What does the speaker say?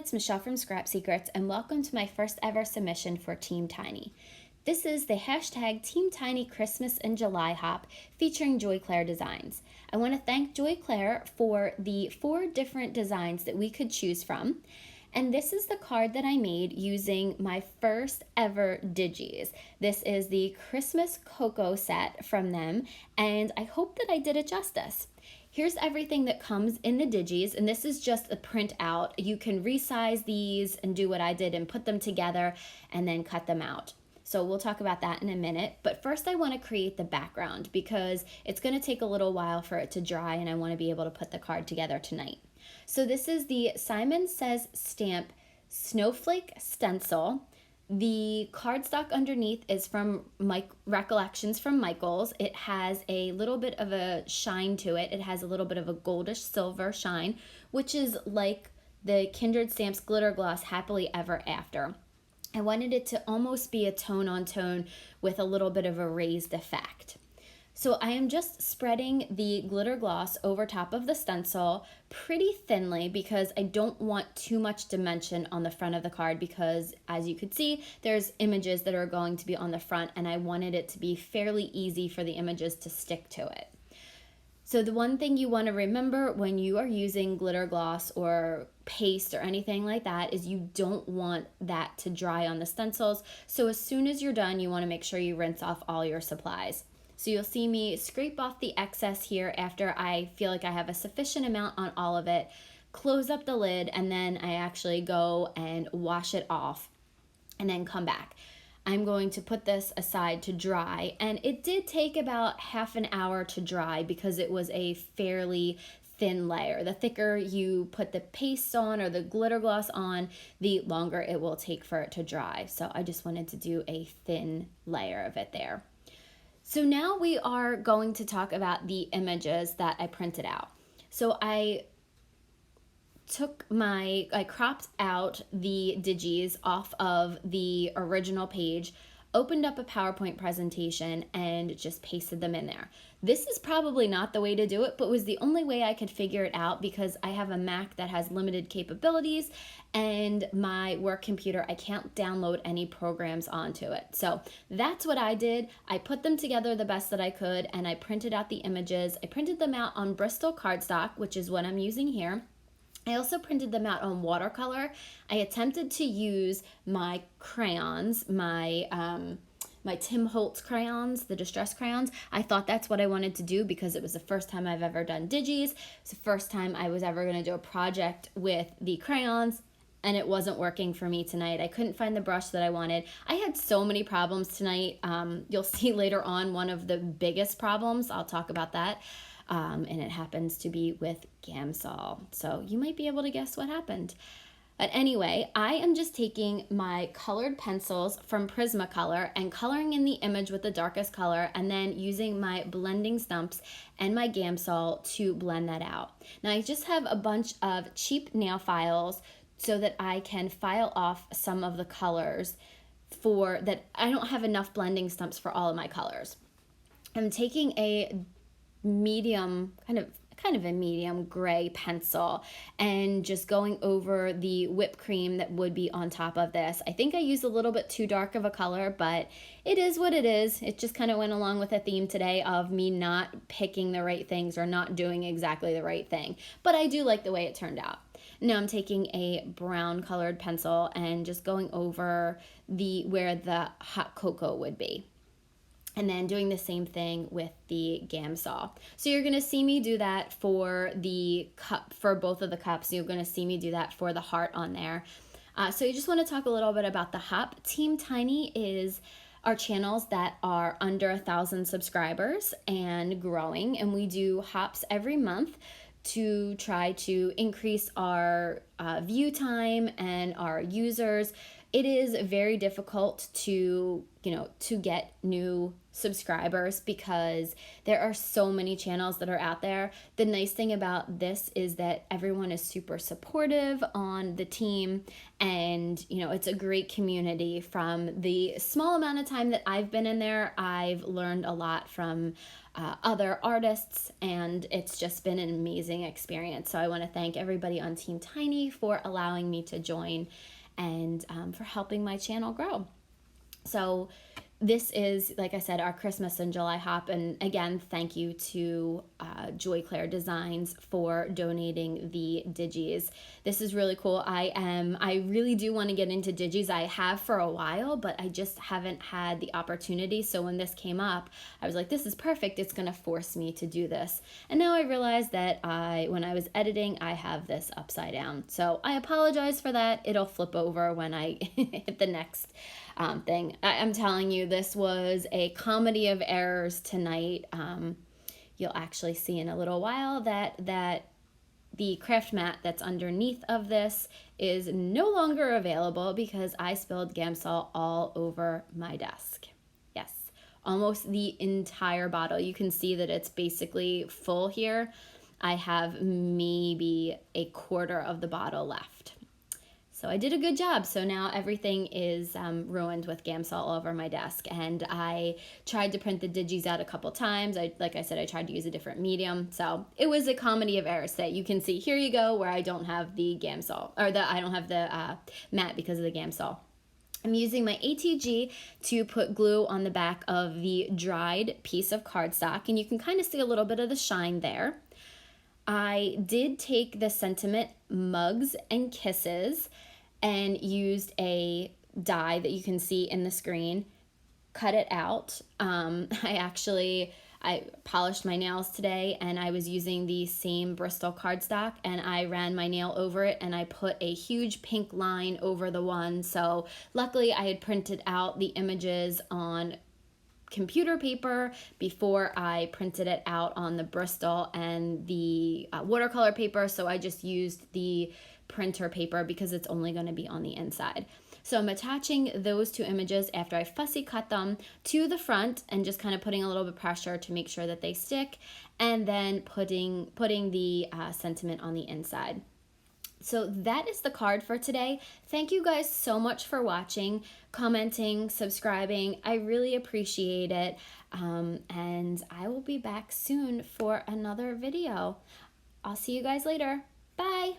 it's Michelle from Scrap Secrets, and welcome to my first ever submission for Team Tiny. This is the hashtag Team Tiny Christmas in July hop featuring Joy Claire Designs. I want to thank Joy Claire for the 4 different designs that we could choose from. And this is the card that I made using my first ever digis. This is the Christmas Cocoa set from them, and I hope that I did it justice. Here's everything that comes in the digis, and this is just a print out. You can resize these and do what I did and put them together and then cut them out. So we'll talk about that in a minute, but first I want to create the background because it's going to take a little while for it to dry and I want to be able to put the card together tonight. So this is the Simon Says Stamp Snowflake Stencil. The cardstock underneath is from Recollections from Michael's. It has a little bit of a shine to it. It has a little bit of a goldish silver shine, which is like the Kindred Stamps Glitter Gloss Happily Ever After. I wanted it to almost be a tone on tone with a little bit of a raised effect. So I am just spreading the glitter gloss over top of the stencil pretty thinly because I don't want too much dimension on the front of the card because, as you could see, there's images that are going to be on the front and I wanted it to be fairly easy for the images to stick to it. So the one thing you want to remember when you are using glitter gloss or paste or anything like that is you don't want that to dry on the stencils. So as soon as you're done, you want to make sure you rinse off all your supplies. So you'll see me scrape off the excess here after I feel like I have a sufficient amount on all of it, close up the lid, and then I actually go and wash it off and then come back. I'm going to put this aside to dry, and it did take about half an hour to dry because it was a fairly thin layer. The thicker you put the paste on or the glitter gloss on, the longer it will take for it to dry. So I just wanted to do a thin layer of it there. So now we are going to talk about the images that I printed out. So I cropped out the digis off of the original page, opened up a PowerPoint presentation, and just pasted them in there. This is probably not the way to do it, but was the only way I could figure it out because I have a Mac that has limited capabilities and my work computer, I can't download any programs onto it. So that's what I did. I put them together the best that I could and I printed out the images. I printed them out on Bristol cardstock, which is what I'm using here. I also printed them out on watercolor. I attempted to use my crayons, my Tim Holtz crayons, the distress crayons. I thought that's what I wanted to do because it was the first time I've ever done digis. It's the first time I was ever going to do a project with the crayons, and it wasn't working for me tonight. I couldn't find the brush that I wanted. I had so many problems tonight. You'll see later on one of the biggest problems. I'll talk about that. And it happens to be with Gamsol. So you might be able to guess what happened. But anyway, I am just taking my colored pencils from Prismacolor and coloring in the image with the darkest color and then using my blending stumps and my Gamsol to blend that out. Now I just have a bunch of cheap nail files so that I can file off some of the colors for that. I don't have enough blending stumps for all of my colors. I'm taking a medium, kind of a medium gray pencil and just going over the whipped cream that would be on top of this. I think I used a little bit too dark of a color, but it is what it is. It just kind of went along with a theme today of me not picking the right things or not doing exactly the right thing. But I do like the way it turned out. Now I'm taking a brown colored pencil and just going over where the hot cocoa would be. And then doing the same thing with the Gamsol. So you're going to see me do that for the cup, for both of the cups. You're going to see me do that for the heart on there. So you just want to talk a little bit about the hop. Team Tiny is our channels that are under 1,000 subscribers and growing. And we do hops every month to try to increase our view time and our users. It is very difficult to get new subscribers because there are so many channels that are out there. The nice thing about this is that everyone is super supportive on the team, and it's a great community. From the small amount of time that I've been in there, I've learned a lot from other artists, and it's just been an amazing experience. So I want to thank everybody on Team Tiny for allowing me to join and for helping my channel grow. So this is, like I said, our Christmas and July hop. And again, thank you to Joy Claire Designs for donating the digis. This is really cool. I really do want to get into digis. I have for a while, but I just haven't had the opportunity. So when this came up, I was like, this is perfect. It's going to force me to do this. And now I realize that when I was editing, I have this upside down. So I apologize for that. It'll flip over when I hit the next thing. I'm telling you, this was a comedy of errors tonight. You'll actually see in a little while that the craft mat that's underneath of this is no longer available because I spilled Gamsol all over my desk. Yes, almost the entire bottle. You can see that it's basically full here. I have maybe a quarter of the bottle left. So I did a good job. So now everything is ruined with Gamsol all over my desk. And I tried to print the digis out a couple times. Like I said, I tried to use a different medium. So it was a comedy of errors that you can see. Here you go, where I don't have the Gamsol, or I don't have the mat because of the Gamsol. I'm using my ATG to put glue on the back of the dried piece of cardstock. And you can kind of see a little bit of the shine there. I did take the Sentiment Mugs and Kisses and used a die that you can see in the screen, cut it out. I polished my nails today, and I was using the same Bristol cardstock, and I ran my nail over it, and I put a huge pink line over the one. So luckily I had printed out the images on computer paper before I printed it out on the Bristol and the watercolor paper. So I just used the printer paper because it's only going to be on the inside. So I'm attaching those two images after I fussy cut them to the front and just kind of putting a little bit of pressure to make sure that they stick, and then putting the sentiment on the inside. So that is the card for today. Thank you guys so much for watching, commenting, subscribing. I really appreciate it. And I will be back soon for another video. I'll see you guys later. Bye.